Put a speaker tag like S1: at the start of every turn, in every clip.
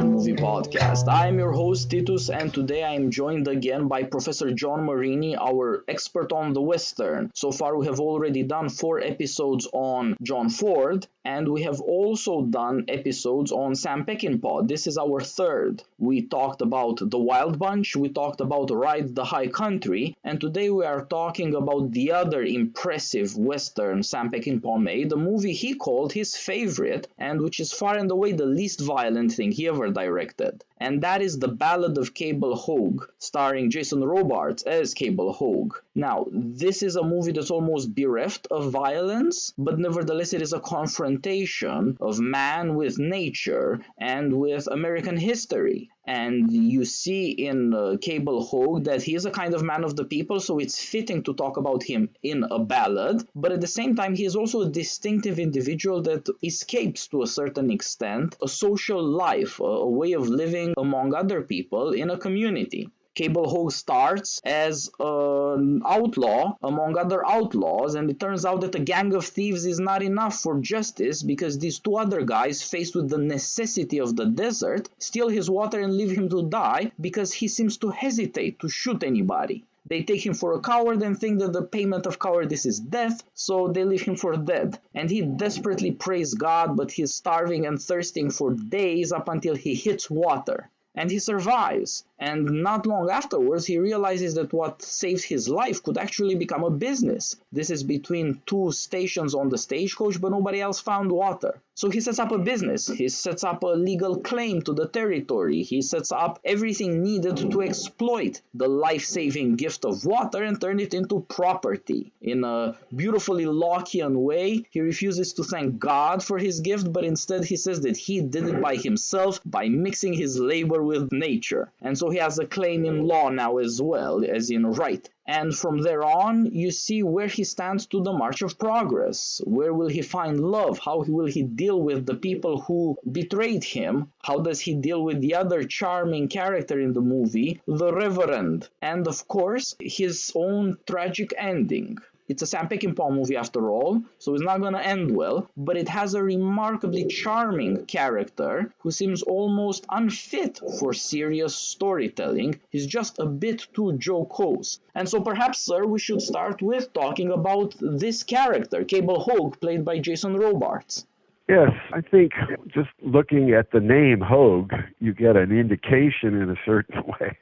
S1: American Movie Podcast. I am your host Titus, and today I am joined again by Professor John Marini, our expert on the Western. So far, we have already done 4 episodes on John Ford, and we have also done episodes on Sam Peckinpah. This is our 3rd. We talked about The Wild Bunch, we talked about Ride the High Country, and today we are talking about the other impressive Western Sam Peckinpah made, a movie he called his favorite, and which is far and away the least violent thing he ever directed. And that is The Ballad of Cable Hogue, starring Jason Robards as Cable Hogue. Now, this is a movie that's almost bereft of violence, but nevertheless it is a confrontation of man with nature and with American history. And you see in Cable Hogue that he is a kind of man of the people, so it's fitting to talk about him in a ballad. But at the same time, he is also a distinctive individual that escapes to a certain extent a social life, a way of living among other people in a community. Cable Hogue starts as an outlaw among other outlaws, and it turns out that a gang of thieves is not enough for justice because these 2 other guys, faced with the necessity of the desert, steal his water and leave him to die because he seems to hesitate to shoot anybody. They take him for a coward and think that the payment of cowardice is death, so they leave him for dead. And he desperately prays God, but he's starving and thirsting for days up until he hits water. And he survives. And not long afterwards, he realizes that what saved his life could actually become a business. This is between 2 stations on the stagecoach, but nobody else found water. So he sets up a business. He sets up a legal claim to the territory. He sets up everything needed to exploit the life-saving gift of water and turn it into property. In a beautifully Lockean way, he refuses to thank God for his gift, but instead he says that he did it by himself by mixing his labor with nature. And so he has a claim in law now as well, as in right. And from there on, you see where he stands to the march of progress. Where will he find love? How will he deal with the people who betrayed him? How does he deal with the other charming character in the movie, the Reverend? And of course, his own tragic ending. It's a Sam Peckinpah movie after all, so it's not going to end well, but it has a remarkably charming character who seems almost unfit for serious storytelling. He's just a bit too jocose. And so perhaps, sir, we should start with talking about this character, Cable Hogue, played by Jason Robards.
S2: Yes, I think just looking at the name Hogue, you get an indication in a certain way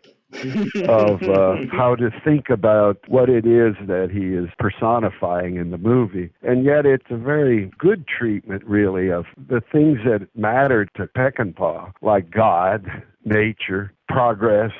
S2: of how to think about what it is that he is personifying in the movie. And yet it's a very good treatment, really, of the things that matter to Peckinpah, like God, nature, progress,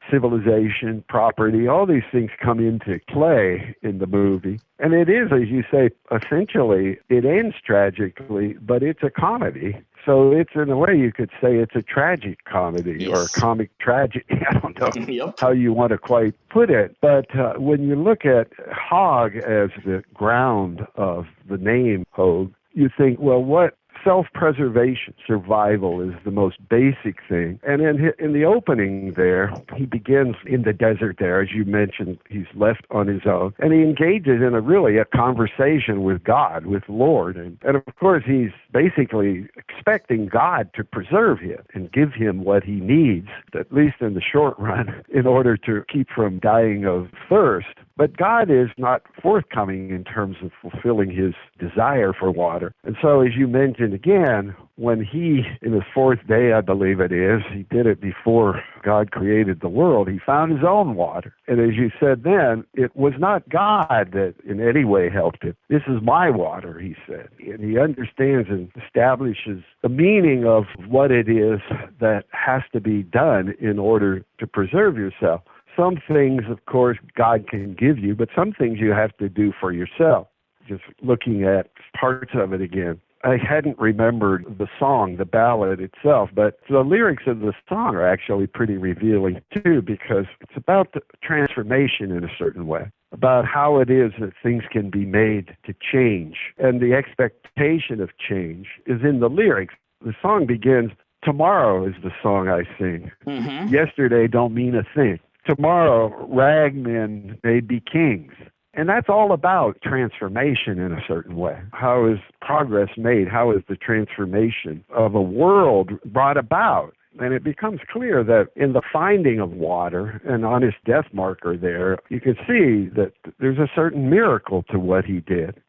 S2: civilization, property. All these things come into play in the movie. And it is, as you say, essentially, it ends tragically, but it's a comedy. So it's, in a way, you could say it's a tragic comedy or a comic tragedy. I don't know how you want to quite put it. But when you look at Hogue as the ground of the name Hogue, you think, well, what self-preservation, survival is the most basic thing. And in the opening there, he begins in the desert there, as you mentioned, he's left on his own, and he engages in a conversation with God, with Lord. And of course, he's basically expecting God to preserve him and give him what he needs, at least in the short run, in order to keep from dying of thirst. But God is not forthcoming in terms of fulfilling his desire for water. And so, as you mentioned again, when he, in his 4th day, I believe it is, he did it before God created the world, he found his own water. And as you said then, it was not God that in any way helped him. This is my water, he said. And he understands and establishes the meaning of what it is that has to be done in order to preserve yourself. Some things, of course, God can give you, but some things you have to do for yourself. Just looking at parts of it again. I hadn't remembered the song, the ballad itself, but the lyrics of the song are actually pretty revealing too, because it's about the transformation in a certain way, about how it is that things can be made to change. And the expectation of change is in the lyrics. The song begins, "Tomorrow is the song I sing. Yesterday don't mean a thing. Tomorrow, ragmen may be kings." And that's all about transformation in a certain way. How is progress made? How is the transformation of a world brought about And it becomes clear that in the finding of water, and on his death marker there, you can see that there's a certain miracle to what he did.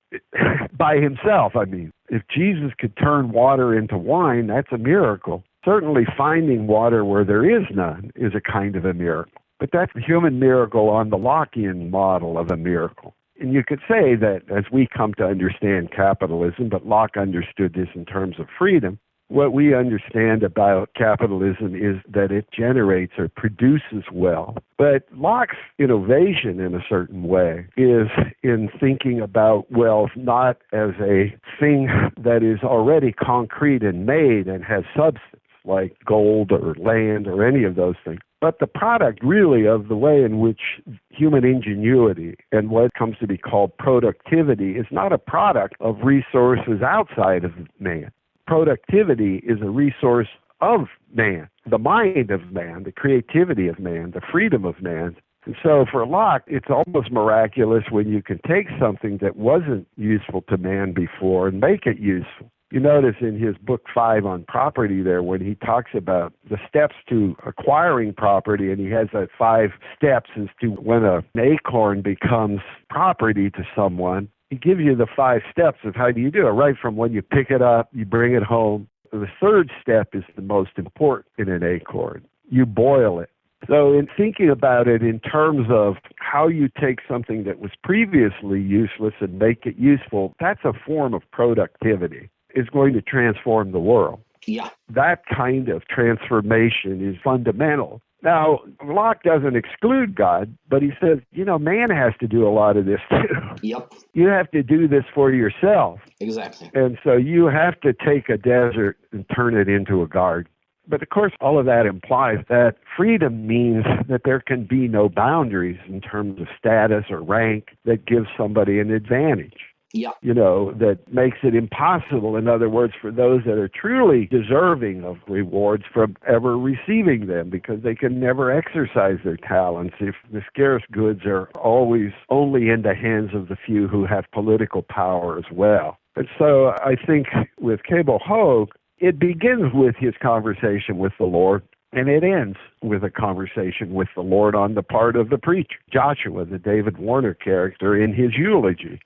S2: By himself, I mean. If Jesus could turn water into wine, that's a miracle. Certainly finding water where there is none is a kind of a miracle. But that's the human miracle on the Lockean model of a miracle. And you could say that as we come to understand capitalism, but Locke understood this in terms of freedom, what we understand about capitalism is that it generates or produces wealth. But Locke's innovation in a certain way is in thinking about wealth not as a thing that is already concrete and made and has substance, like gold or land or any of those things, but the product really of the way in which human ingenuity and what comes to be called productivity is not a product of resources outside of man. Productivity is a resource of man, the mind of man, the creativity of man, the freedom of man. And so for Locke, it's almost miraculous when you can take something that wasn't useful to man before and make it useful. You notice in his book 5 on property there, when he talks about the steps to acquiring property, and he has that 5 steps as to when an acorn becomes property to someone, he gives you the 5 steps of how do you do it, right from when you pick it up, you bring it home. The 3rd step is the most important in an acorn. You boil it. So in thinking about it in terms of how you take something that was previously useless and make it useful, that's a form of productivity. Is going to transform the world.
S1: Yeah.
S2: That kind of transformation is fundamental. Now, Locke doesn't exclude God, but he says, man has to do a lot of this too.
S1: Yep.
S2: You have to do this for yourself.
S1: Exactly.
S2: And so you have to take a desert and turn it into a garden. But of course, all of that implies that freedom means that there can be no boundaries in terms of status or rank that gives somebody an advantage.
S1: Yeah.
S2: That makes it impossible, in other words, for those that are truly deserving of rewards from ever receiving them, because they can never exercise their talents if the scarce goods are always only in the hands of the few who have political power as well. And so I think with Cable Hogue, it begins with his conversation with the Lord, and it ends with a conversation with the Lord on the part of the preacher, Joshua, the David Warner character, in his eulogy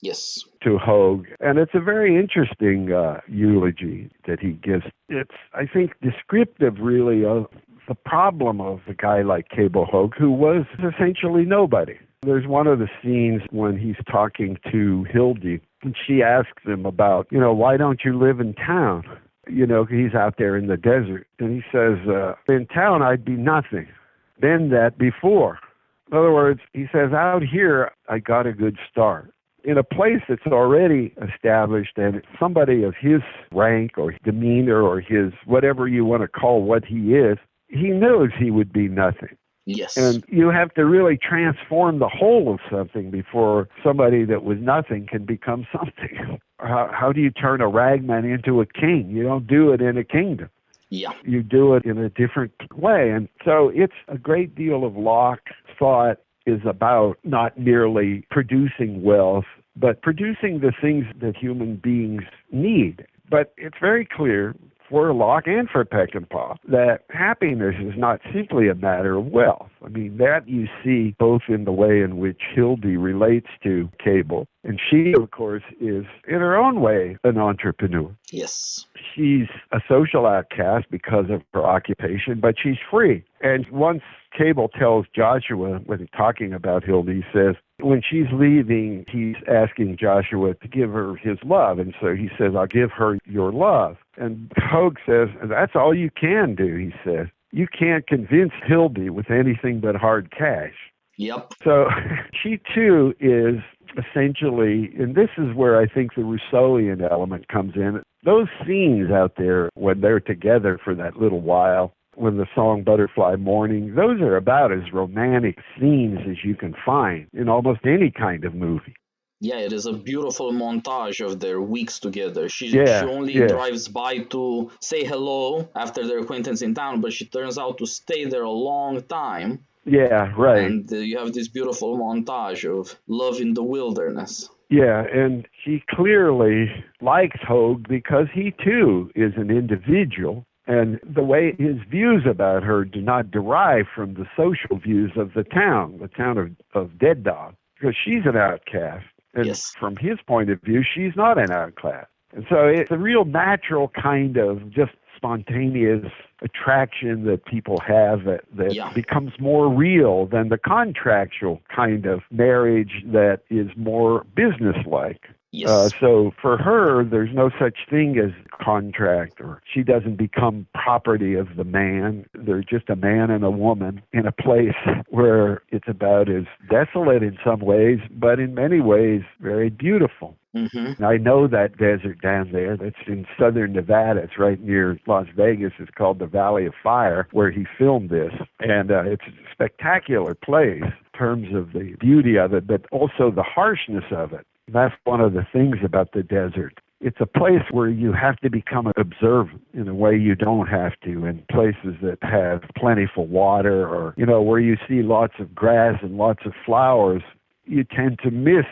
S2: to Hogue. And it's a very interesting eulogy that he gives. It's, I think, descriptive, really, of the problem of a guy like Cable Hogue, who was essentially nobody. There's one of the scenes when he's talking to Hildy, and she asks him about, why don't you live in town? He's out there in the desert. And he says, in town, I'd be nothing. Been that before. In other words, he says, out here, I got a good start. In a place that's already established and somebody of his rank or demeanor or his whatever you want to call what he is, he knows he would be nothing.
S1: Yes.
S2: And you have to really transform the whole of something before somebody that was nothing can become something. How do you turn a ragman into a king? You don't do it in a kingdom.
S1: Yeah.
S2: You do it in a different way. And so it's a great deal of Locke's thought is about not merely producing wealth, but producing the things that human beings need. But it's very clear for Locke and for Peckinpah that happiness is not simply a matter of wealth. I mean, that you see both in the way in which Hildy relates to Cable. And she, of course, is in her own way an entrepreneur.
S1: Yes.
S2: She's a social outcast because of her occupation, but she's free. And once Cable tells Joshua, when he's talking about Hildy, he says, when she's leaving, he's asking Joshua to give her his love. And so he says, I'll give her your love. And Hogue says, that's all you can do, he says. You can't convince Hildy with anything but hard cash.
S1: Yep.
S2: So she, too, is essentially, and this is where I think the Rousseauian element comes in, those scenes out there when they're together for that little while, when the song Butterfly Morning, those are about as romantic scenes as you can find in almost any kind of movie.
S1: Yeah, it is a beautiful montage of their weeks together. She only drives by to say hello after their acquaintance in town, but she turns out to stay there a long time.
S2: Yeah, right.
S1: And you have this beautiful montage of love in the wilderness.
S2: Yeah, and she clearly likes Hogue because he, too, is an individual. And the way his views about her do not derive from the social views of the town of Dead Dog, because she's an outcast. And
S1: Yes.
S2: from his point of view, she's not an outcast. And so it's a real natural kind of just spontaneous attraction that people have that becomes more real than the contractual kind of marriage that is more businesslike.
S1: Yes.
S2: So for her, there's no such thing as contract, or she doesn't become property of the man. They're just a man and a woman in a place where it's about as desolate in some ways, but in many ways very beautiful.
S1: Mm-hmm.
S2: I know that desert down there. That's in southern Nevada. It's right near Las Vegas. It's called the Valley of Fire, where he filmed this. And it's a spectacular place in terms of the beauty of it, but also the harshness of it. That's one of the things about the desert. It's a place where you have to become observant in a way you don't have to in places that have plentiful water, or, where you see lots of grass and lots of flowers. You tend to miss,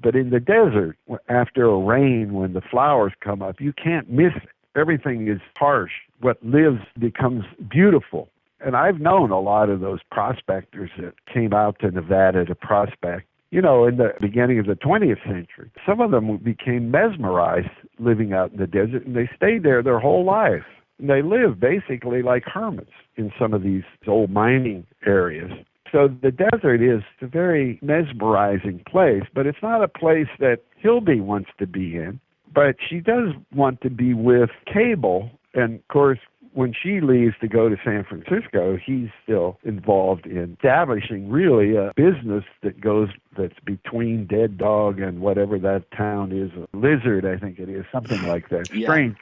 S2: but in the desert, after a rain, when the flowers come up, you can't miss it. Everything is harsh. What lives becomes beautiful. And I've known a lot of those prospectors that came out to Nevada to prospect. In the beginning of the 20th century, some of them became mesmerized living out in the desert, and they stayed there their whole life. And they live basically like hermits in some of these old mining areas. So the desert is a very mesmerizing place, but it's not a place that Hildy wants to be in. But she does want to be with Cable, and of course, when she leaves to go to San Francisco, he's still involved in establishing really a business that's between Dead Dog and whatever that town is, Lizard, I think it is, something like that.
S1: Yeah.
S2: Strange.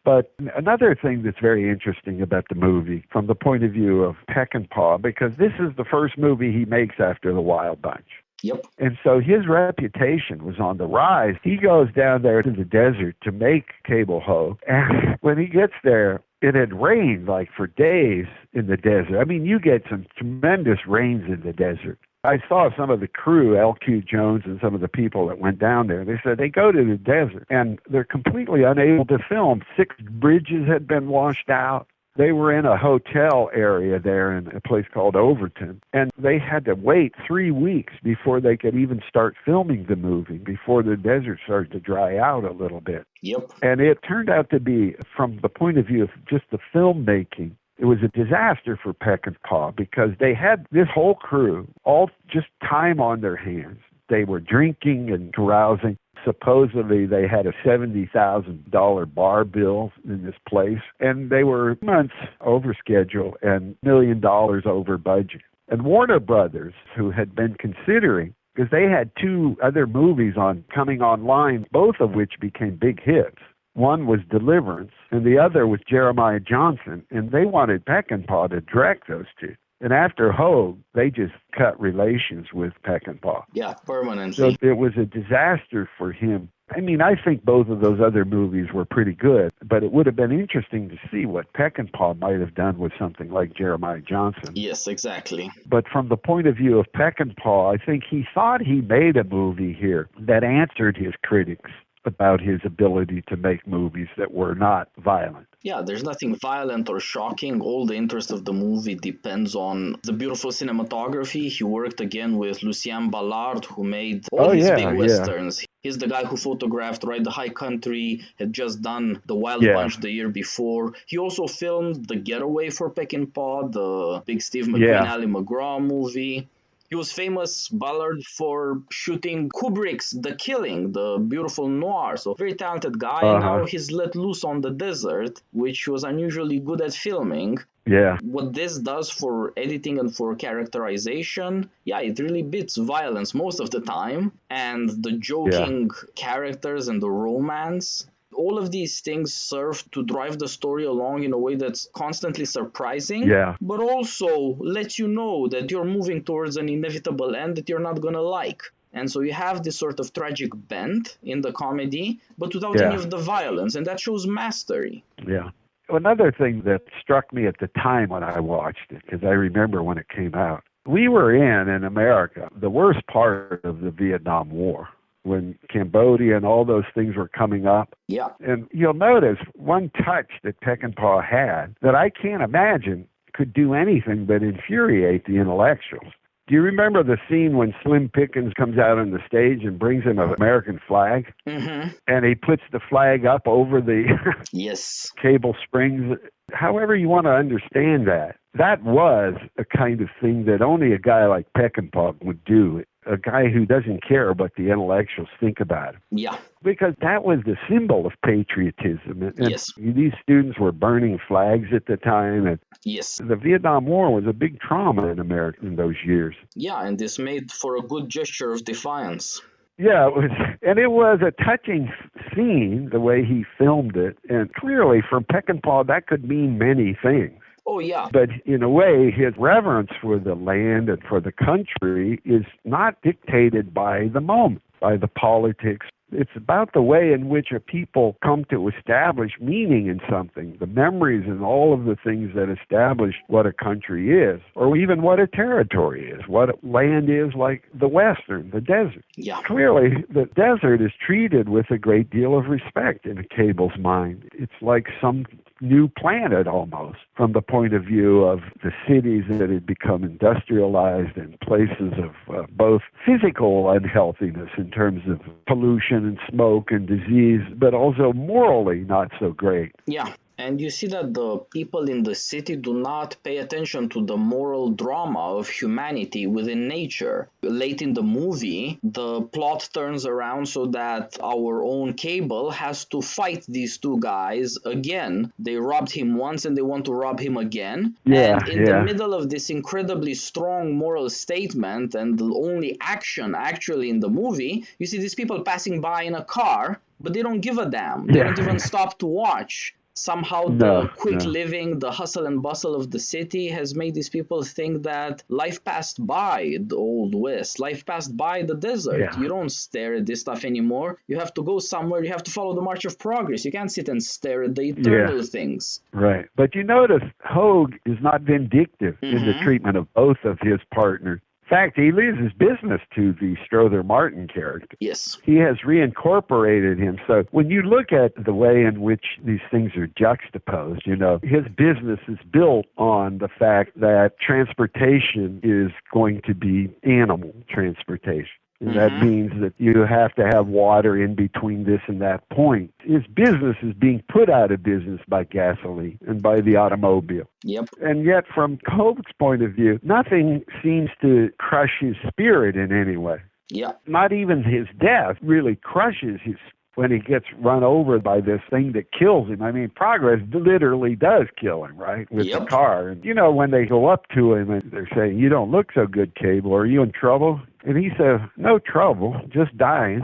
S2: But another thing that's very interesting about the movie, from the point of view of Peckinpah, because this is the first movie he makes after The Wild Bunch.
S1: Yep.
S2: And so his reputation was on the rise. He goes down there to the desert to make Cable Hogue. And when he gets there, it had rained like for days in the desert. I mean, you get some tremendous rains in the desert. I saw some of the crew, L.Q. Jones and some of the people that went down there. They said they go to the desert and they're completely unable to film. 6 bridges had been washed out. They were in a hotel area there in a place called Overton, and they had to wait 3 weeks before they could even start filming the movie, before the desert started to dry out a little bit.
S1: Yep.
S2: And it turned out to be, from the point of view of just the filmmaking, it was a disaster for Peckinpah, because they had this whole crew, all just time on their hands. They were drinking and carousing. Supposedly, they had a $70,000 bar bill in this place, and they were months over schedule and $1 million over budget. And Warner Brothers, who had been considering, because they had 2 other movies coming online, both of which became big hits. One was Deliverance, and the other was Jeremiah Johnson, and they wanted Peckinpah to direct those 2. And after Hogue, they just cut relations with Peckinpah.
S1: Yeah, permanently.
S2: So it was a disaster for him. I mean, I think both of those other movies were pretty good, but it would have been interesting to see what Peckinpah might have done with something like Jeremiah Johnson.
S1: Yes, exactly.
S2: But from the point of view of Peckinpah, I think he thought he made a movie here that answered his critics about his ability to make movies that were not violent.
S1: Yeah, there's nothing violent or shocking. All the interest of the movie depends on the beautiful cinematography. He worked again with Lucien Ballard, who made all his big westerns. He's the guy who photographed Ride the High Country, had just done The Wild Bunch the year before. He also filmed The Getaway for Peckinpah, the big Steve McQueen, Ali McGraw movie. He was famous, Ballard, for shooting Kubrick's The Killing, the beautiful noir. So very talented guy. And now he's let loose on the desert, which was unusually good at filming.
S2: Yeah.
S1: What this does for editing and for characterization, it really beats violence most of the time. And the joking characters and the romance, all of these things serve to drive the story along in a way that's constantly surprising, but also lets you know that you're moving towards an inevitable end that you're not going to like. And so you have this sort of tragic bent in the comedy, but without any of the violence, and that shows mastery.
S2: Yeah. Another thing that struck me at the time when I watched it, because I remember when it came out, we were in America, the worst part of the Vietnam War. when Cambodia and all those things were coming up.
S1: Yeah.
S2: And you'll notice one touch that Peckinpah had that I can't imagine could do anything but infuriate the intellectuals. Do you remember the scene when Slim Pickens comes out on the stage and brings him an American flag?
S1: Mm-hmm.
S2: And he puts the flag up over the
S1: Yes.
S2: cable springs. However you want to understand that, that was a kind of thing that only a guy like Peckinpah would do, a guy who doesn't care what the intellectuals think about him.
S1: Yeah.
S2: Because that was the symbol of patriotism. And
S1: Yes.
S2: these students were burning flags at the time. And
S1: Yes.
S2: the Vietnam War was a big trauma in America in those years.
S1: Yeah, and this made for a good gesture of defiance.
S2: Yeah, it was a touching scene, the way he filmed it. And clearly, from Peckinpah, that could mean many things.
S1: Oh, yeah.
S2: But in a way, his reverence for the land and for the country is not dictated by the moment, by the politics. It's about the way in which a people come to establish meaning in something, the memories and all of the things that establish what a country is, or even what a territory is, what land is, like the Western, the desert.
S1: Yeah.
S2: Clearly, the desert is treated with a great deal of respect in Cable's mind. It's like some new planet almost, from the point of view of the cities that had become industrialized and places of both physical unhealthiness in terms of pollution and smoke and disease, but also morally not so great.
S1: Yeah. And you see that the people in the city do not pay attention to the moral drama of humanity within nature. Late in the movie, the plot turns around so that our own Cable has to fight these two guys again. They robbed him once and they want to rob him again.
S2: Yeah,
S1: and in the middle of this incredibly strong moral statement and the only action actually in the movie, you see these people passing by in a car, but they don't give a damn. They don't even stop to watch. Somehow the quick living, the hustle and bustle of the city has made these people think that life passed by the Old West. Life passed by the desert.
S2: Yeah.
S1: You don't stare at this stuff anymore. You have to go somewhere. You have to follow the march of progress. You can't sit and stare at the eternal things.
S2: Right. But you notice Hogue is not vindictive in the treatment of both of his partners. In fact, he leaves his business to the Strother Martin character.
S1: Yes.
S2: He has reincorporated him. So when you look at the way in which these things are juxtaposed, you know, his business is built on the fact that transportation is going to be animal transportation. And that means that you have to have water in between this and that point. His business is being put out of business by gasoline and by the automobile.
S1: Yep.
S2: And yet, from Hogue's point of view, nothing seems to crush his spirit in any way.
S1: Yeah.
S2: Not even his death really crushes his when he gets run over by this thing that kills him. I mean, progress literally does kill him, right, with the car. And, you know, when they go up to him and they're saying, "You don't look so good, Cable. Are you in trouble?" And he says, "No trouble, just dying.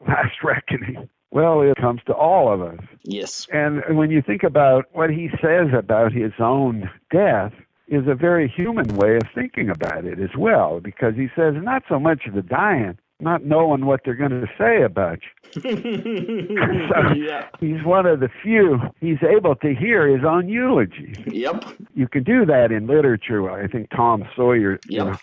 S2: Last reckoning." Well, it comes to all of us.
S1: Yes.
S2: And when you think about what he says about his own death, is a very human way of thinking about it as well, because he says not so much the dying, not knowing what they're going to say about you. So he's one of the few, he's able to hear his own eulogy.
S1: Yep.
S2: You can do that in literature. I think Tom Sawyer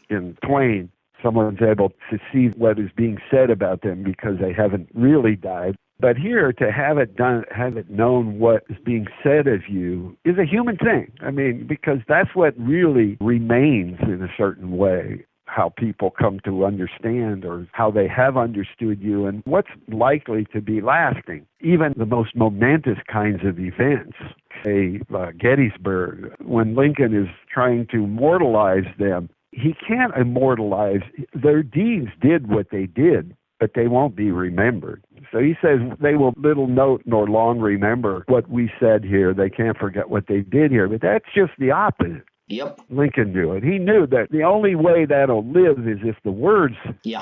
S2: in Twain, someone's able to see what is being said about them because they haven't really died. But here, to have it done, have it known what is being said of you is a human thing. I mean, because that's what really remains in a certain way, how people come to understand or how they have understood you and what's likely to be lasting. Even the most momentous kinds of events, say Gettysburg, when Lincoln is trying to immortalize them, he can't immortalize. Their deeds did what they did, but they won't be remembered. So he says they will little note nor long remember what we said here. They can't forget what they did here. But that's just the opposite.
S1: Yep.
S2: Lincoln knew it. He knew that the only way that'll live is if the words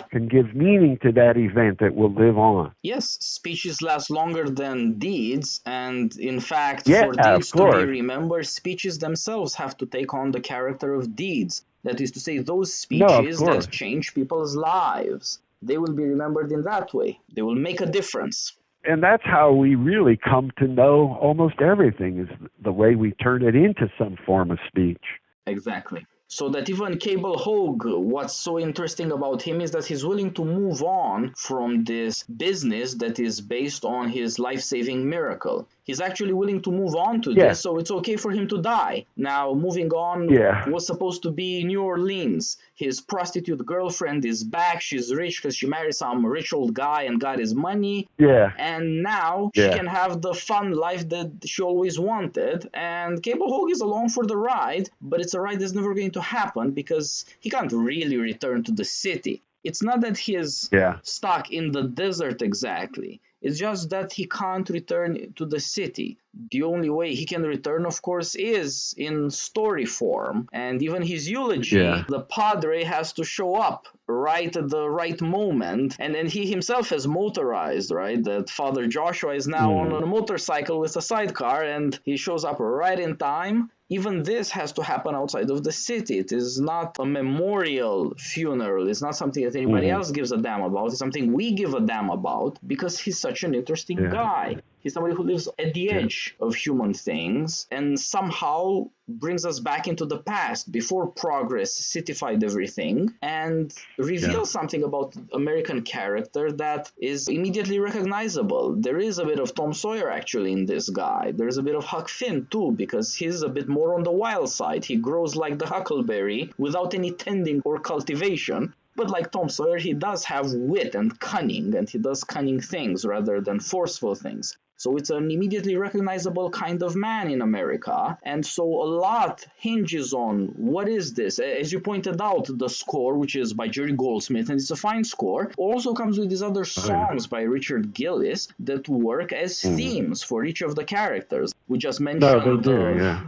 S2: can give meaning to that event that will live on.
S1: Yes, speeches last longer than deeds, and in fact, for deeds to be remembered, speeches themselves have to take on the character of deeds. That is to say, those speeches that change people's lives, they will be remembered in that way. They will make a difference.
S2: And that's how we really come to know almost everything, is the way we turn it into some form of speech.
S1: Exactly. So that even Cable Hogue, what's so interesting about him is that he's willing to move on from this business that is based on his life-saving miracle. He's actually willing to move on to this, so it's okay for him to die. Now, moving on, was supposed to be New Orleans. His prostitute girlfriend is back. She's rich because she married some rich old guy and got his money. And now she can have the fun life that she always wanted. And Cable Hogue is along for the ride, but it's a ride that's never going to happen because he can't really return to the city. It's not that he is stuck in the desert exactly. It's just that he can't return to the city. The only way he can return, of course, is in story form. And even his eulogy, the padre has to show up right at the right moment. And then he himself has motorized, right? That Father Joshua is now on a motorcycle with a sidecar, and he shows up right in time. Even this has to happen outside of the city. It is not a memorial funeral. It's not something that anybody else gives a damn about. It's something we give a damn about because he's such an interesting guy. He's somebody who lives at the edge of human things and somehow brings us back into the past before progress citified everything and reveals something about American character that is immediately recognizable. There is a bit of Tom Sawyer actually in this guy. There's a bit of Huck Finn too because he's a bit more on the wild side. He grows like the huckleberry without any tending or cultivation. But like Tom Sawyer, he does have wit and cunning, and he does cunning things rather than forceful things. So it's an immediately recognizable kind of man in America. And so a lot hinges on what is this? As you pointed out, the score, which is by Jerry Goldsmith, and it's a fine score, also comes with these other songs by Richard Gillis that work as themes for each of the characters. We just mentioned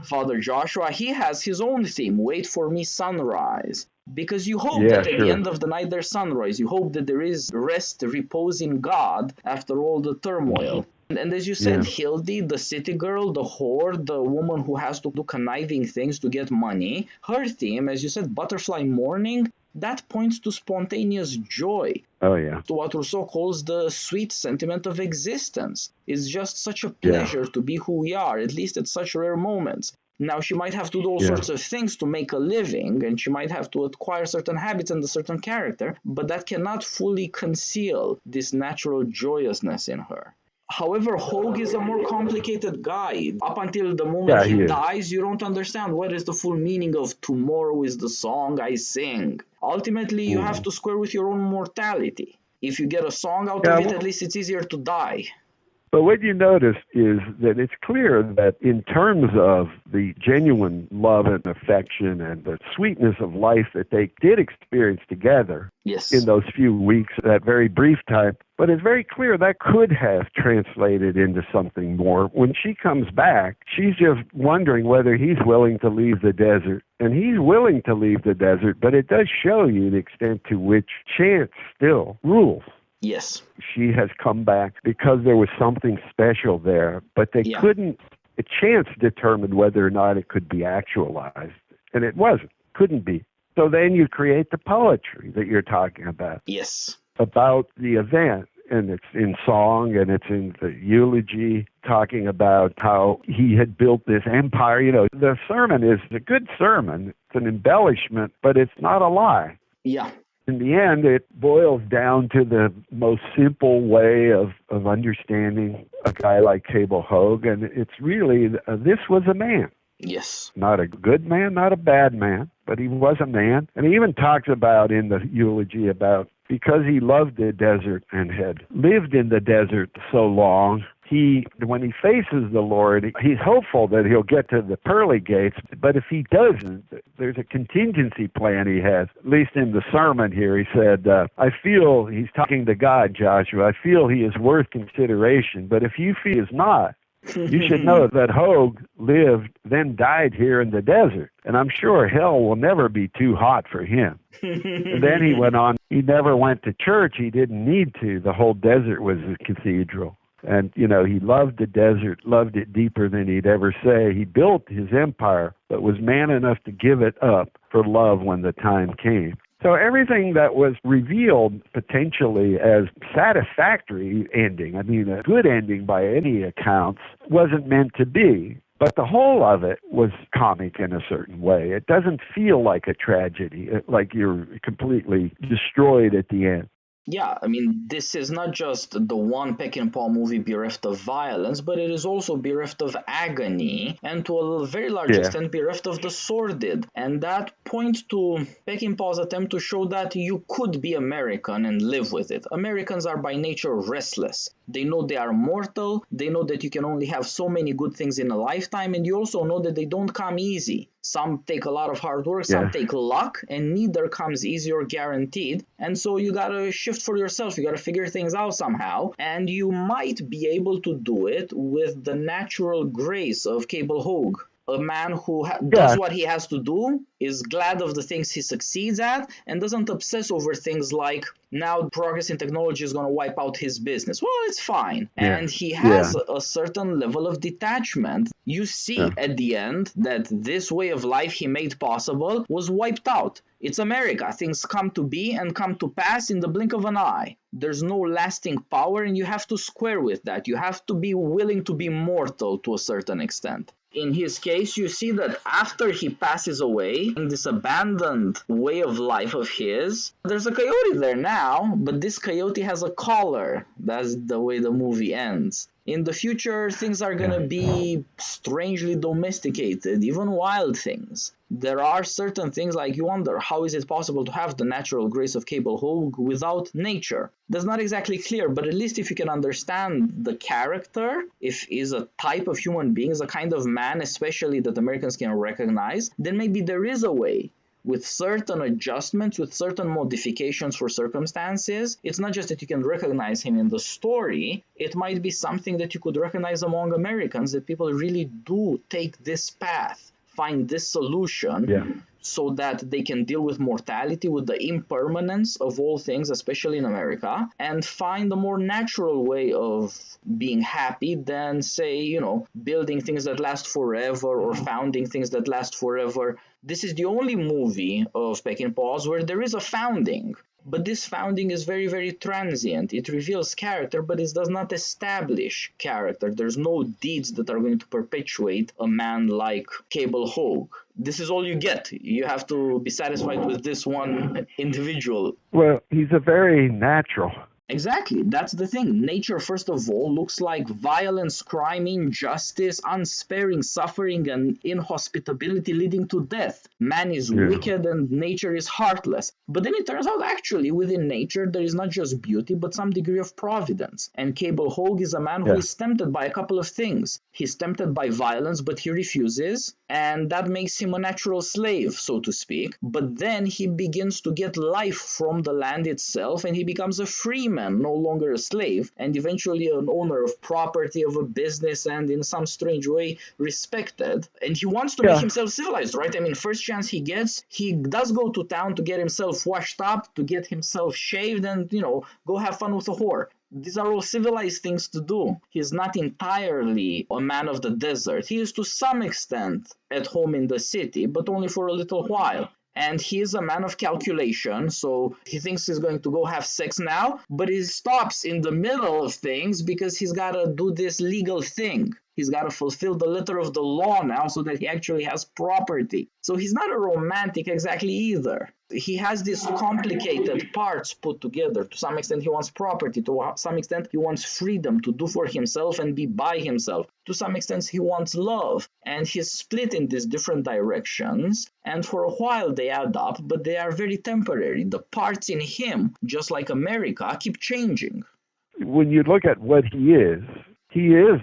S1: Father Joshua. He has his own theme, Wait for Me Sunrise. Because you hope that at the end of the night there's sunrise. You hope that there is rest, repose in God after all the turmoil. And as you said, Hildy, the city girl, the whore, the woman who has to do conniving things to get money, her theme, as you said, Butterfly Morning, that points to spontaneous joy. To what Rousseau calls the sweet sentiment of existence. It's just such a pleasure to be who we are, at least at such rare moments. Now, she might have to do all sorts of things to make a living, and she might have to acquire certain habits and a certain character, but that cannot fully conceal this natural joyousness in her. However, Hogue is a more complicated guy. Up until the moment he dies, you don't understand what is the full meaning of tomorrow is the song I sing. Ultimately, you have to square with your own mortality. If you get a song out of it, at least it's easier to die.
S2: But what you notice is that it's clear that in terms of the genuine love and affection and the sweetness of life that they did experience together in those few weeks, that very brief time, but it's very clear that could have translated into something more. When she comes back, she's just wondering whether he's willing to leave the desert. And he's willing to leave the desert, but it does show you the extent to which chance still rules.
S1: Yes.
S2: She has come back because there was something special there, but they couldn't, a chance determined whether or not it could be actualized. And it wasn't, couldn't be. So then you create the poetry that you're talking about.
S1: Yes.
S2: About the event. And it's in song and it's in the eulogy talking about how he had built this empire. You know, the sermon is a good sermon. It's an embellishment, but it's not a lie.
S1: Yeah.
S2: In the end, it boils down to the most simple way of understanding a guy like Cable Hogue, and it's really, this was a man.
S1: Yes.
S2: Not a good man, not a bad man, but he was a man. And he even talks about in the eulogy about because he loved the desert and had lived in the desert so long, when he faces the Lord, he's hopeful that he'll get to the pearly gates, but if he doesn't, there's a contingency plan he has. At least in the sermon here, he said, I feel, he's talking to God, Joshua, I feel he is worth consideration, but if you feel he is not, you should know that Hogue lived, then died here in the desert, and I'm sure hell will never be too hot for him. And then he went on, he never went to church, he didn't need to, the whole desert was a cathedral. And, you know, he loved the desert, loved it deeper than he'd ever say. He built his empire, but was man enough to give it up for love when the time came. So everything that was revealed potentially as satisfactory ending, I mean, a good ending by any accounts, wasn't meant to be. But the whole of it was comic in a certain way. It doesn't feel like a tragedy, like you're completely destroyed at the end.
S1: Yeah, I mean, this is not just the one Peckinpah movie bereft of violence, but it is also bereft of agony, and to a very large extent bereft of the sordid. And that points to Peckinpah's attempt to show that you could be American and live with it. Americans are by nature restless. They know they are mortal, they know that you can only have so many good things in a lifetime, and you also know that they don't come easy. Some take a lot of hard work, some take luck, and neither comes easy or guaranteed. And so you gotta shift for yourself, you gotta figure things out somehow, and you might be able to do it with the natural grace of Cable Hogue. A man who does what he has to do, is glad of the things he succeeds at, and doesn't obsess over things like, now progress in technology is going to wipe out his business. Well, it's fine. And he has a certain level of detachment. You see at the end that this way of life he made possible was wiped out. It's America. Things come to be and come to pass in the blink of an eye. There's no lasting power, and you have to square with that. You have to be willing to be mortal to a certain extent. In his case, you see that after he passes away, in this abandoned way of life of his, there's a coyote there now, but this coyote has a collar. That's the way the movie ends. In the future, things are going to be strangely domesticated, even wild things. There are certain things like you wonder, how is it possible to have the natural grace of Cable Hogue without nature? That's not exactly clear, but at least if you can understand the character, if he's a type of human being, is a kind of man, especially that Americans can recognize, then maybe there is a way. With certain adjustments, with certain modifications for circumstances, it's not just that you can recognize him in the story, it might be something that you could recognize among Americans, that people really do take this path, find this solution, so that they can deal with mortality, with the impermanence of all things, especially in America, and find a more natural way of being happy than, say, building things that last forever or founding things that last forever. This is the only movie of Peckinpah's where there is a founding. But this founding is very, very transient. It reveals character, but it does not establish character. There's no deeds that are going to perpetuate a man like Cable Hogue. This is all you get. You have to be satisfied with this one individual.
S2: Well, he's a very natural.
S1: Exactly. That's the thing. Nature, first of all, looks like violence, crime, injustice, unsparing suffering, and inhospitability leading to death. Man is wicked and nature is heartless. But then it turns out actually within nature there is not just beauty but some degree of providence. And Cable Hogue is a man who is tempted by a couple of things. He's tempted by violence, but he refuses, and that makes him a natural slave, so to speak. But then he begins to get life from the land itself, and he becomes a free man, no longer a slave, and eventually an owner of property, of a business, and in some strange way respected. And he wants to make himself civilized, right? I mean, first chance he gets, he does go to town to get himself washed up, to get himself shaved, and, go have fun with a whore. These are all civilized things to do. He's not entirely a man of the desert. He is to some extent at home in the city, but only for a little while. And he is a man of calculation, so he thinks he's going to go have sex now, but he stops in the middle of things because he's got to do this legal thing. He's got to fulfill the letter of the law now so that he actually has property. So he's not a romantic exactly either. He has these complicated parts put together. To some extent, he wants property. To some extent, he wants freedom to do for himself and be by himself. To some extent, he wants love. And he's split in these different directions. And for a while, they add up, but they are very temporary. The parts in him, just like America, keep changing.
S2: When you look at what he is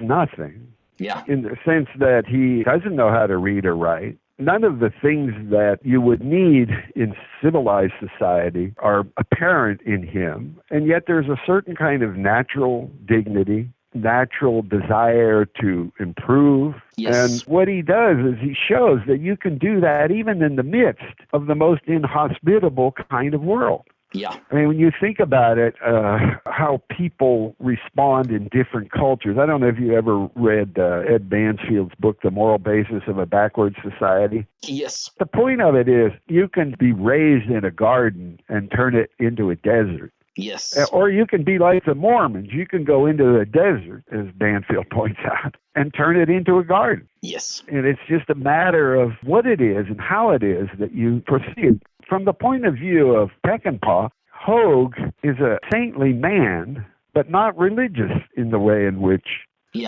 S2: nothing.
S1: Yeah.
S2: In the sense that he doesn't know how to read or write. None of the things that you would need in civilized society are apparent in him, and yet there's a certain kind of natural dignity, natural desire to improve.
S1: Yes.
S2: And what he does is he shows that you can do that even in the midst of the most inhospitable kind of world.
S1: Yeah.
S2: I mean, when you think about it, how people respond in different cultures. I don't know if you ever read Ed Mansfield's book, The Moral Basis of a Backward Society.
S1: Yes.
S2: The point of it is you can be raised in a garden and turn it into a desert.
S1: Yes.
S2: Or you can be like the Mormons. You can go into the desert, as Banfield points out, and turn it into a garden.
S1: Yes.
S2: And it's just a matter of what it is and how it is that you proceed. From the point of view of Peckinpah, Hogue is a saintly man, but not religious in the way in which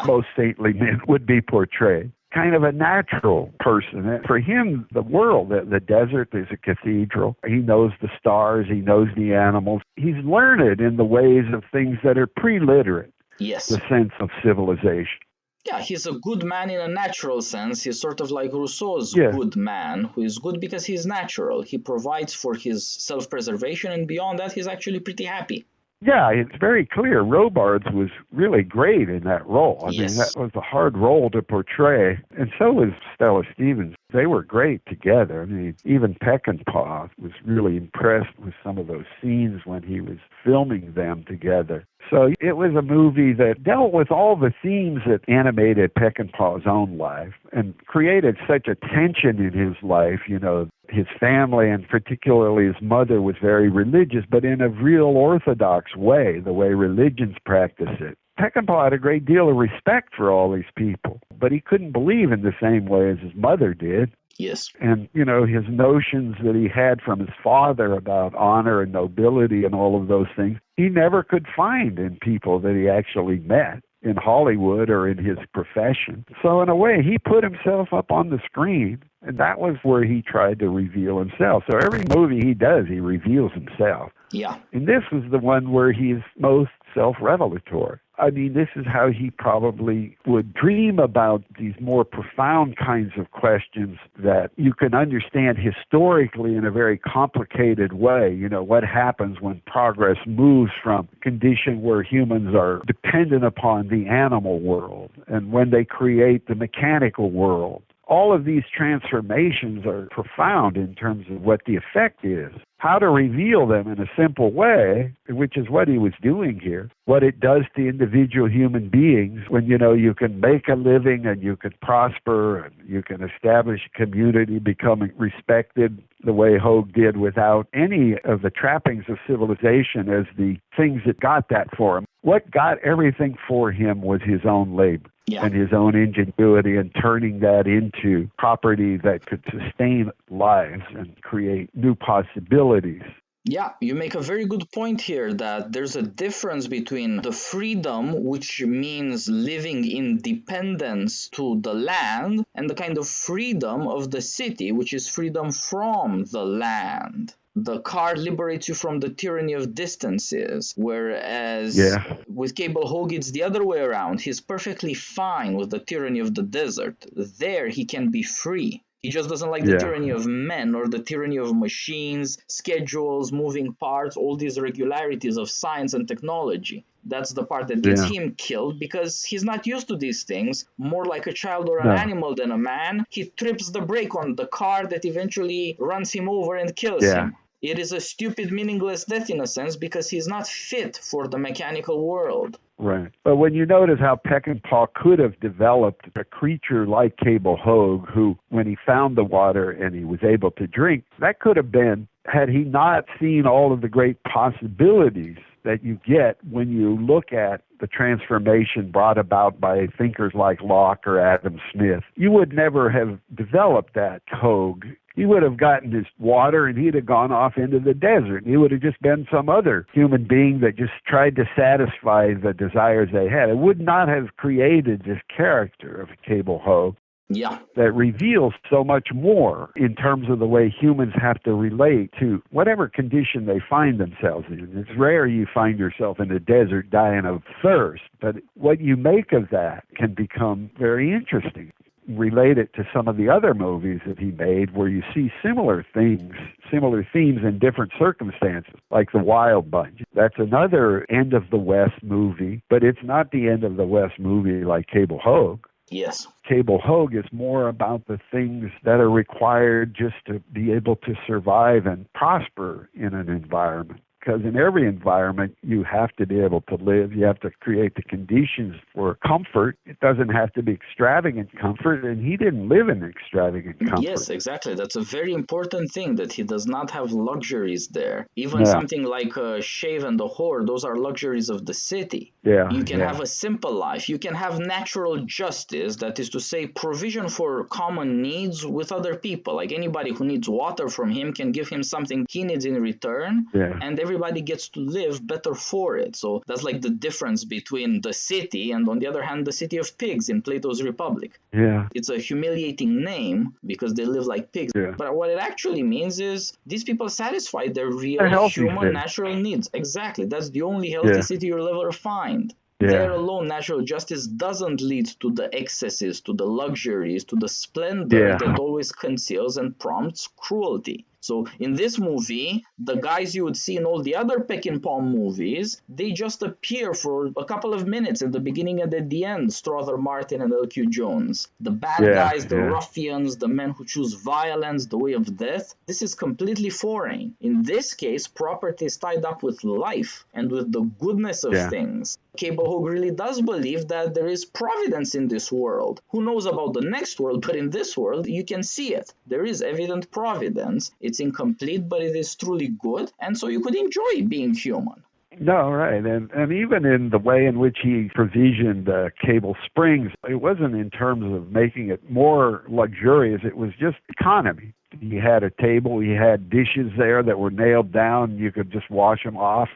S2: most saintly men would be portrayed. Kind of a natural person. And for him, the world, the desert is a cathedral. He knows the stars. He knows the animals. He's learned in the ways of things that are pre-literate.
S1: Yes.
S2: The sense of civilization.
S1: Yeah, he's a good man in a natural sense. He's sort of like Rousseau's good man, who is good because he's natural. He provides for his self-preservation, and beyond that, he's actually pretty happy.
S2: Yeah, it's very clear. Robards was really great in that role. I mean, that was a hard role to portray. And so was Stella Stevens. They were great together. I mean, even Peckinpah was really impressed with some of those scenes when he was filming them together. So it was a movie that dealt with all the themes that animated Peckinpah's own life and created such a tension in his life. You know, his family and particularly his mother was very religious, but in a real orthodox way, the way religions practice it. Peckinpah had a great deal of respect for all these people, but he couldn't believe in the same way as his mother did.
S1: Yes.
S2: And, you know, his notions that he had from his father about honor and nobility and all of those things, he never could find in people that he actually met in Hollywood or in his profession. So in a way, he put himself up on the screen, and that was where he tried to reveal himself. So every movie he does, he reveals himself.
S1: Yeah.
S2: And this was the one where he's most self-revelatory. I mean, this is how he probably would dream about these more profound kinds of questions that you can understand historically in a very complicated way. You know, what happens when progress moves from a condition where humans are dependent upon the animal world and when they create the mechanical world. All of these transformations are profound in terms of what the effect is. How to reveal them in a simple way, which is what he was doing here, what it does to individual human beings when, you know, you can make a living and you can prosper and you can establish a community, becoming respected the way Hogue did without any of the trappings of civilization as the things that got that for him. What got everything for him was his own labor.
S1: Yeah.
S2: And his own ingenuity and turning that into property that could sustain lives and create new possibilities.
S1: Yeah, you make a very good point here that there's a difference between the freedom, which means living in dependence to the land, and the kind of freedom of the city, which is freedom from the land. The car liberates you from the tyranny of distances, whereas with Cable Hogue, it's the other way around. He's perfectly fine with the tyranny of the desert. There, he can be free. He just doesn't like the tyranny of men or the tyranny of machines, schedules, moving parts, all these regularities of science and technology. That's the part that gets him killed because he's not used to these things. More like a child or an animal than a man. He trips the brake on the car that eventually runs him over and kills him. It is a stupid, meaningless death in a sense because he's not fit for the mechanical world.
S2: Right. But when you notice how Peckinpah could have developed a creature like Cable Hogue, who, when he found the water and he was able to drink, that could have been, had he not seen all of the great possibilities that you get when you look at the transformation brought about by thinkers like Locke or Adam Smith. You would never have developed that Hogue. He would have gotten his water and he'd have gone off into the desert. He would have just been some other human being that just tried to satisfy the desires they had. It would not have created this character of Cable Hogue.
S1: Yeah.
S2: That reveals so much more in terms of the way humans have to relate to whatever condition they find themselves in. It's rare you find yourself in the desert dying of thirst, but what you make of that can become very interesting. Relate it to some of the other movies that he made where you see similar things, similar themes in different circumstances, like The Wild Bunch. That's another End of the West movie, but it's not the End of the West movie like Cable Hogue.
S1: Yes.
S2: Cable Hogue is more about the things that are required just to be able to survive and prosper in an environment. because in every environment, you have to be able to live. You have to create the conditions for comfort. It doesn't have to be extravagant comfort, and he didn't live in extravagant comfort.
S1: Yes, exactly. That's a very important thing, that he does not have luxuries there. Even
S2: Yeah.
S1: something like a shave and a whore, those are luxuries of the city.
S2: Yeah,
S1: You can
S2: yeah.
S1: have a simple life. You can have natural justice, that is to say, provision for common needs with other people. Like anybody who needs water from him can give him something he needs in return,
S2: Yeah.
S1: and everybody gets to live better for it. So that's like the difference between the city and, on the other hand, the city of pigs in Plato's Republic.
S2: Yeah.
S1: It's a humiliating name because they live like pigs.
S2: Yeah.
S1: But what it actually means is these people satisfy their real
S2: A healthy
S1: human
S2: city.
S1: natural needs. Exactly. That's the only healthy
S2: Yeah.
S1: city you'll ever find.
S2: Yeah.
S1: There alone, natural justice doesn't lead to the excesses, to the luxuries, to the splendor
S2: Yeah.
S1: that always conceals and prompts cruelty. So in this movie, the guys you would see in all the other Peckinpah movies, they just appear for a couple of minutes at the beginning and at the end, Strother Martin and L.Q. Jones. The bad
S2: Yeah,
S1: guys, the
S2: yeah.
S1: ruffians, the men who choose violence, the way of death, this is completely foreign. In this case, property is tied up with life and with the goodness of
S2: Yeah.
S1: things. Cable Hogue really does believe that there is providence in this world. Who knows about the next world, but in this world, you can see it. There is evident providence. It's incomplete, but it is truly good, and so you could enjoy being human.
S2: No, right. And even in the way in which he provisioned Cable Springs, it wasn't in terms of making it more luxurious. It was just economy. He had a table. He had dishes there that were nailed down. You could just wash them off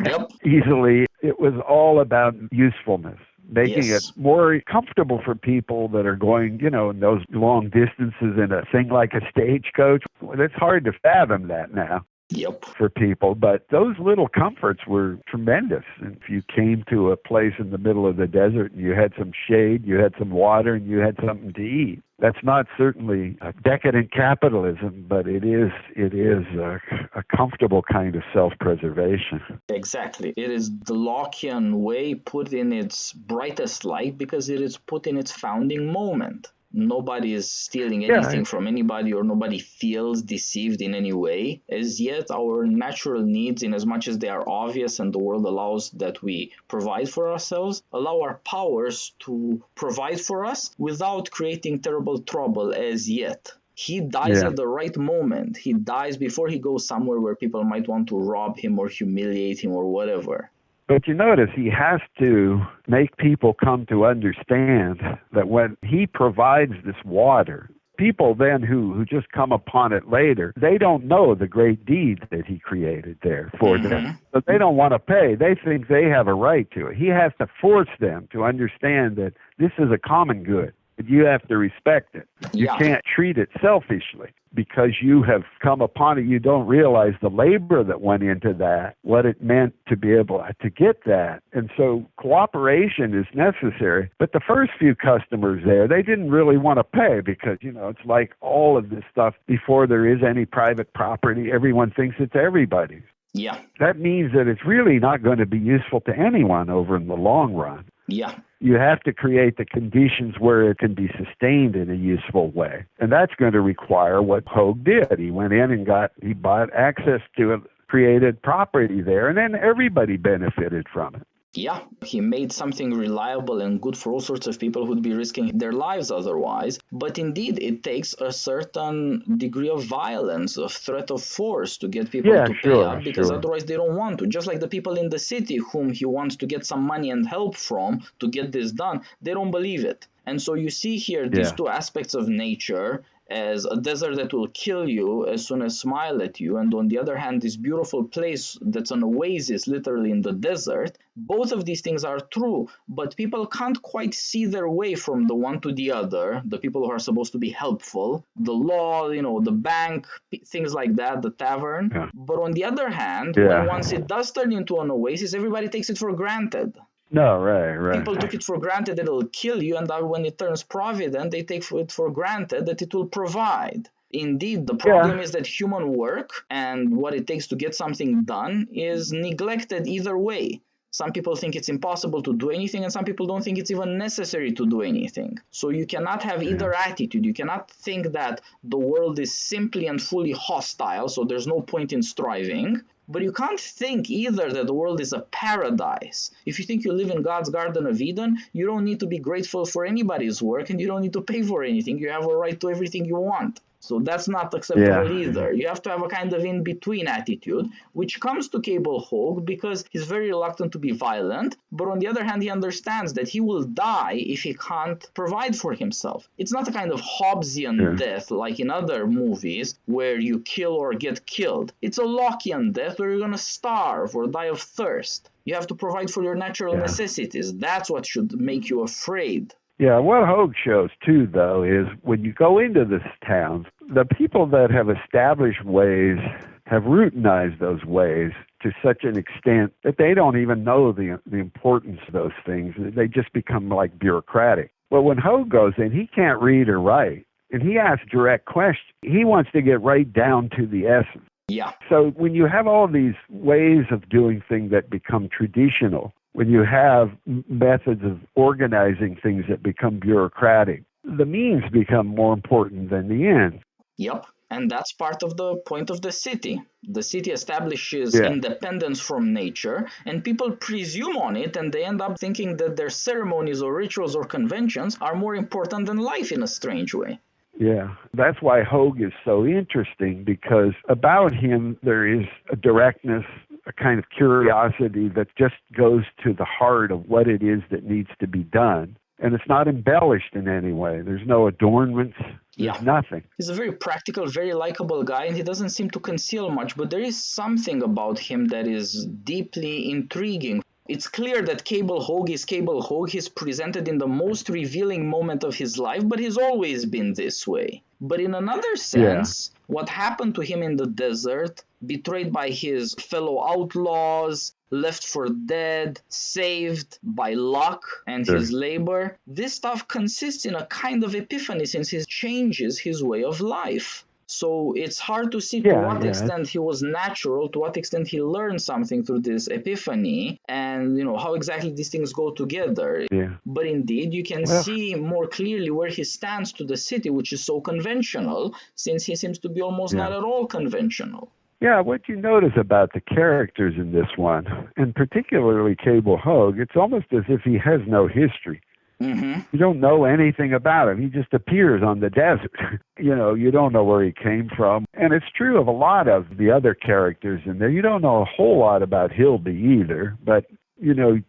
S1: Yep.
S2: easily. It was all about usefulness, making
S1: Yes.
S2: it more comfortable for people that are going, in those long distances in a thing like a stagecoach. It's hard to fathom that now
S1: Yep.
S2: for people, but those little comforts were tremendous. And if you came to a place in the middle of the desert and you had some shade, you had some water, and you had something to eat, that's not certainly a decadent capitalism, but it is a comfortable kind of self-preservation.
S1: Exactly. It is the Lockean way put in its brightest light because it is put in its founding moment. Nobody is stealing anything from anybody, or nobody feels deceived in any way. As yet, our natural needs, in as much as they are obvious and the world allows that we provide for ourselves, allow our powers to provide for us without creating terrible trouble as yet. He dies at the right moment. He dies before he goes somewhere where people might want to rob him or humiliate him or whatever.
S2: But you notice he has to make people come to understand that when he provides this water, people then who just come upon it later, they don't know the great deeds that he created there for them. But they don't want to pay. They think they have a right to it. He has to force them to understand that this is a common good. You have to respect it. You can't treat it selfishly. Because you have come upon it, you don't realize the labor that went into that, what it meant to be able to get that. And so cooperation is necessary. But the first few customers there, they didn't really want to pay because, it's like all of this stuff before there is any private property. Everyone thinks it's everybody's.
S1: Yeah.
S2: That means that it's really not going to be useful to anyone over in the long run.
S1: Yeah.
S2: You have to create the conditions where it can be sustained in a useful way. And that's going to require what Hogue did. He went in and he bought access to a created property there, and then everybody benefited from it.
S1: Yeah, he made something reliable and good for all sorts of people who'd be risking their lives otherwise. But indeed, it takes a certain degree of violence, of threat of force to get people to pay up, because otherwise they don't want to. Just like the people in the city whom he wants to get some money and help from to get this done, they don't believe it. And so you see here these two aspects of nature as a desert that will kill you as soon as smile at you, and on the other hand, this beautiful place that's an oasis literally in the desert. Both of these things are true, but people can't quite see their way from the one to the other. The people who are supposed to be helpful, the law, the bank, things like that, the tavern. But on the other hand, when once it does turn into an oasis, everybody takes it for granted.
S2: No, right.
S1: People took it for granted that it'll kill you, and that when it turns provident, they take it for granted that it will provide. Indeed, the problem is that human work and what it takes to get something done is neglected either way. Some people think it's impossible to do anything, and some people don't think it's even necessary to do anything. So you cannot have either attitude. You cannot think that the world is simply and fully hostile, so there's no point in striving. But you can't think either that the world is a paradise. If you think you live in God's Garden of Eden, you don't need to be grateful for anybody's work and you don't need to pay for anything. You have a right to everything you want. So that's not acceptable either. You have to have a kind of in-between attitude, which comes to Cable Hogue because he's very reluctant to be violent, but on the other hand, he understands that he will die if he can't provide for himself. It's not a kind of Hobbesian death like in other movies where you kill or get killed. It's a Lockean death where you're going to starve or die of thirst. You have to provide for your natural necessities. That's what should make you afraid.
S2: Yeah, what Hogue shows, too, though, is when you go into this town, the people that have established ways have routinized those ways to such an extent that they don't even know the importance of those things. They just become like bureaucratic. But when Hogue goes in, he can't read or write, and he asks direct questions. He wants to get right down to the essence.
S1: Yeah.
S2: So when you have all these ways of doing things that become traditional, when you have methods of organizing things that become bureaucratic, the means become more important than the end.
S1: Yep. And that's part of the point of the city. The city establishes independence from nature, and people presume on it, and they end up thinking that their ceremonies or rituals or conventions are more important than life in a strange way.
S2: Yeah, that's why Hogue is so interesting, because about him there is a directness, a kind of curiosity that just goes to the heart of what it is that needs to be done. And it's not embellished in any way. There's no adornments. There's nothing.
S1: He's a very practical, very likable guy, and he doesn't seem to conceal much, but there is something about him that is deeply intriguing. It's clear that Cable Hogue is Cable Hogue. He's presented in the most revealing moment of his life, but he's always been this way. But in another sense, what happened to him in the desert, betrayed by his fellow outlaws, left for dead, saved by luck and his labor, this stuff consists in a kind of epiphany since he changes his way of life. So it's hard to see to what extent he was natural, to what extent he learned something through this epiphany, and how exactly these things go together.
S2: Yeah.
S1: But indeed, you can see more clearly where he stands to the city, which is so conventional, since he seems to be almost not at all conventional.
S2: Yeah, what you notice about the characters in this one, and particularly Cable Hogue, it's almost as if he has no history.
S1: Mm-hmm.
S2: You don't know anything about him. He just appears on the desert. You don't know where he came from. And it's true of a lot of the other characters in there. You don't know a whole lot about Hildy either, but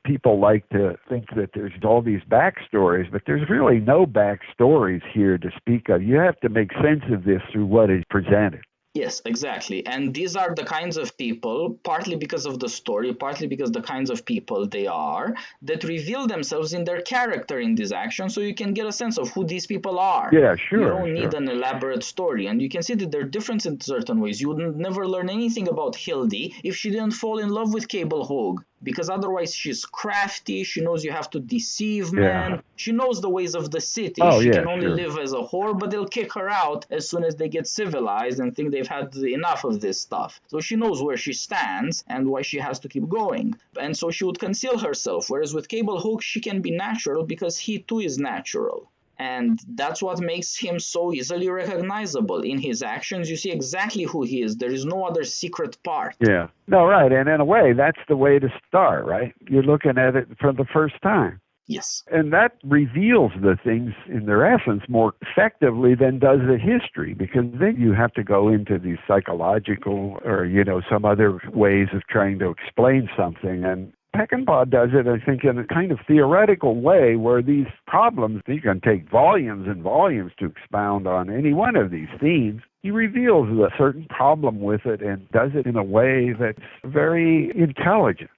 S2: people like to think that there's all these backstories, but there's really no backstories here to speak of. You have to make sense of this through what is presented.
S1: Yes, exactly. And these are the kinds of people, partly because of the story, partly because the kinds of people they are, that reveal themselves in their character in this action, so you can get a sense of who these people are.
S2: Yeah, sure.
S1: You don't need an elaborate story, and you can see that they're different in certain ways. You would never learn anything about Hildy if she didn't fall in love with Cable Hogue, because otherwise she's crafty, she knows you have to deceive men, she knows the ways of the city. She can only live as a whore, but they'll kick her out as soon as they get civilized and think they've had enough of this stuff. So she knows where she stands and why she has to keep going. And so she would conceal herself, whereas with Cable Hogue, she can be natural because he too is natural. And that's what makes him so easily recognizable. In his actions, you see exactly who he is. There is no other secret part.
S2: Yeah. No, right. And in a way, that's the way to start, right? You're looking at it for the first time.
S1: Yes.
S2: And that reveals the things in their essence more effectively than does the history, because then you have to go into these psychological or, some other ways of trying to explain something. And Peckinpah does it, I think, in a kind of theoretical way where these problems, you can take volumes and volumes to expound on any one of these themes. He reveals a certain problem with it and does it in a way that's very intelligent.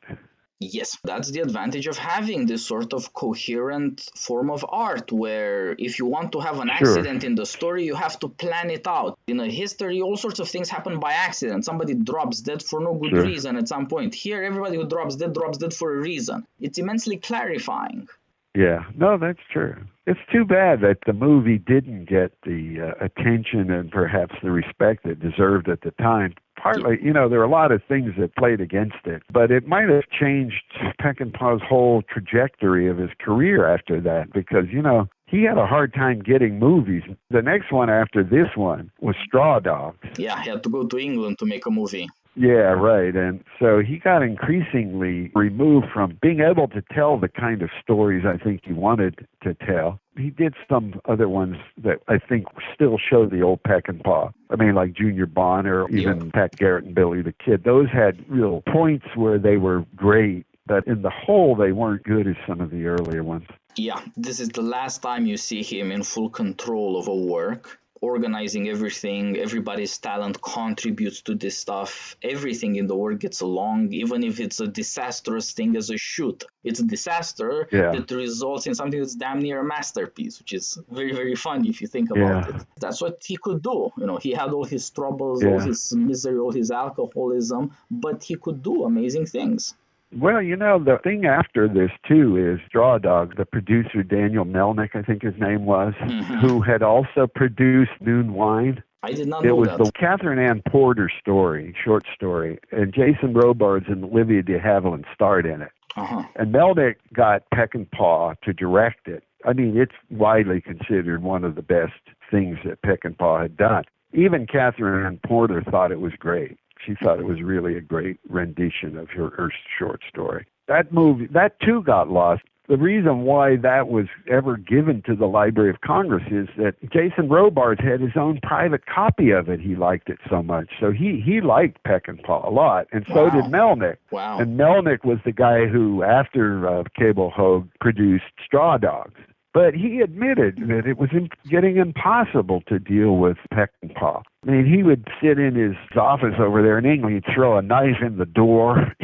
S1: Yes, that's the advantage of having this sort of coherent form of art where if you want to have an accident in the story, you have to plan it out. In a history, all sorts of things happen by accident. Somebody drops dead for no good reason at some point. Here, everybody who drops dead for a reason. It's immensely clarifying.
S2: Yeah, no, that's true. It's too bad that the movie didn't get the attention and perhaps the respect it deserved at the time. Partly, there are a lot of things that played against it, but it might have changed Peckinpah's whole trajectory of his career after that because, he had a hard time getting movies. The next one after this one was Straw Dogs.
S1: Yeah, he had to go to England to make a movie.
S2: Yeah, right. And so he got increasingly removed from being able to tell the kind of stories I think he wanted to tell. He did some other ones that I think still show the old Peck and Paw. I mean, like Junior Bond or even Pat Garrett and Billy the Kid. Those had real points where they were great, but in the whole, they weren't good as some of the earlier ones.
S1: Yeah, this is the last time you see him in full control of a work, organizing everything. Everybody's talent contributes to this stuff. Everything in the work gets along, even if it's a disastrous thing as a shoot. It's a disaster that results in something that's damn near a masterpiece, which is very, very funny if you think about it. That's what he could do. You know, he had all his troubles, all his misery, all his alcoholism, but he could do amazing things.
S2: Well, you know, the thing after this, too, is Straw Dogs, the producer Daniel Melnick, I think his name was, who had also produced Noon Wine.
S1: I did not know that.
S2: It was the Catherine Ann Porter story, short story, and Jason Robards and Olivia de Havilland starred in it. And Melnick got Peck and Paw to direct it. I mean, it's widely considered one of the best things that Peck and Paw had done. Even Catherine Ann Porter thought it was great. She thought it was really a great rendition of her short story. That movie, that too got lost. The reason why that was ever given to the Library of Congress is that Jason Robards had his own private copy of it. He liked it so much. So he liked Peck and Paw a lot, and so did Melnick.
S1: Wow.
S2: And Melnick was the guy who, after Cable Hogue, produced Straw Dogs. But he admitted that it was getting impossible to deal with Peck and Paw. I mean, he would sit in his office over there in England, he'd throw a knife in the door.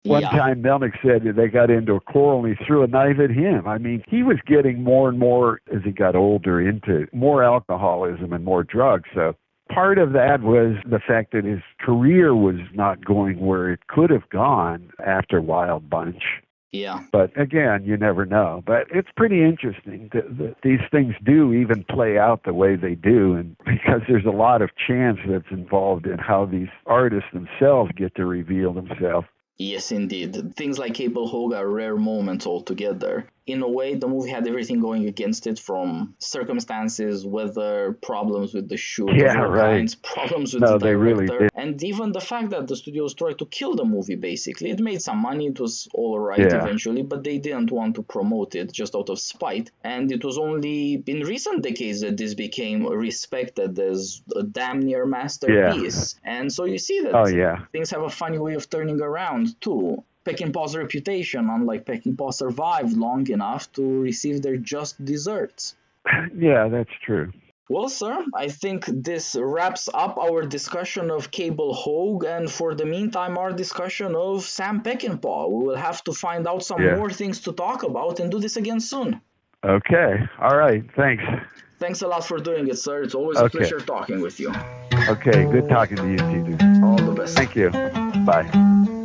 S2: One time, Melnick said that they got into a quarrel and he threw a knife at him. I mean, he was getting more and more, as he got older, into more alcoholism and more drugs. So part of that was the fact that his career was not going where it could have gone after Wild Bunch.
S1: Yeah.
S2: But again, you never know. But it's pretty interesting that these things do even play out the way they do, and because there's a lot of chance that's involved in how these artists themselves get to reveal themselves.
S1: Yes, indeed. Things like Cable Hogue are rare moments altogether. In a way, the movie had everything going against it, from circumstances, weather, problems with the shoot, kinds, problems with the director,
S2: they really did.
S1: And even the fact that the studios tried to kill the movie, basically. It made some money, it was all right eventually, but they didn't want to promote it just out of spite. And it was only in recent decades that this became respected as a damn near masterpiece. And so you see that things have a funny way of turning around, too. Peck and Paw's reputation, unlike Peck and Paw, survived long enough to receive their just desserts.
S2: Yeah, that's true.
S1: Well, sir, I think this wraps up our discussion of Cable Hogue, and for the meantime, our discussion of Sam Peckinpah. We will have to find out some more things to talk about and do this again soon.
S2: Okay. All right. Thanks.
S1: Thanks a lot for doing it, sir. It's always a pleasure talking with you.
S2: Okay. Good talking to you, Titus.
S1: All the best.
S2: Thank you. Bye.